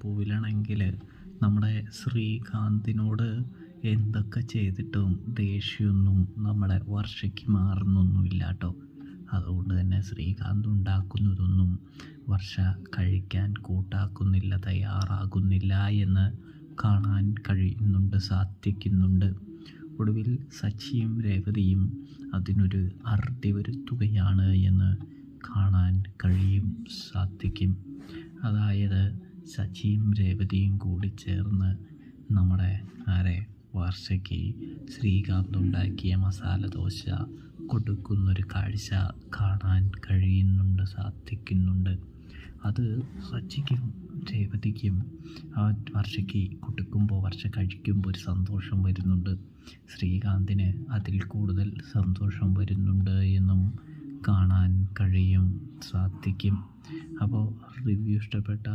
പൂവിലാണെങ്കിൽ നമ്മുടെ ശ്രീകാന്തിനോട് എന്തൊക്കെ ചെയ്തിട്ടും ദേഷ്യമൊന്നും നമ്മുടെ വർഷയ്ക്ക് മാറുന്നൊന്നുമില്ല കേട്ടോ. അതുകൊണ്ട് തന്നെ ശ്രീകാന്ത് ഉണ്ടാക്കുന്നതൊന്നും വർഷ കഴിക്കാൻ കൂട്ടാക്കുന്നില്ല, തയ്യാറാകുന്നില്ല എന്ന് കാണാൻ കഴിയുന്നുണ്ട്, സാധിക്കുന്നുണ്ട്. ഒടുവിൽ സച്ചിയും രേവതിയും അതിനൊരു അറുതി വരുത്തുകയാണ് എന്ന് കാണാൻ സാധിക്കും. അതായത് സച്ചിയും രേവതിയും കൂടി ചേർന്ന് നമ്മുടെ വർഷയ്ക്ക് ശ്രീകാന്ത് ഉണ്ടാക്കിയ മസാല ദോശ കൊടുക്കുന്നൊരു കാഴ്ച കാണാൻ സാധിക്കുന്നുണ്ട്. അത് സച്ചിക്കും രേവതിക്കും ആ വർഷയ്ക്ക് കൊടുക്കുമ്പോൾ, വർഷ കഴിക്കുമ്പോൾ ഒരു സന്തോഷം വരുന്നുണ്ട്. ശ്രീകാന്തിന് അതിൽ കൂടുതൽ സന്തോഷം വരുന്നുണ്ട് എന്നും കാണാൻ സാധിക്കും. അപ്പോൾ റിവ്യൂ ഇഷ്ടപ്പെട്ട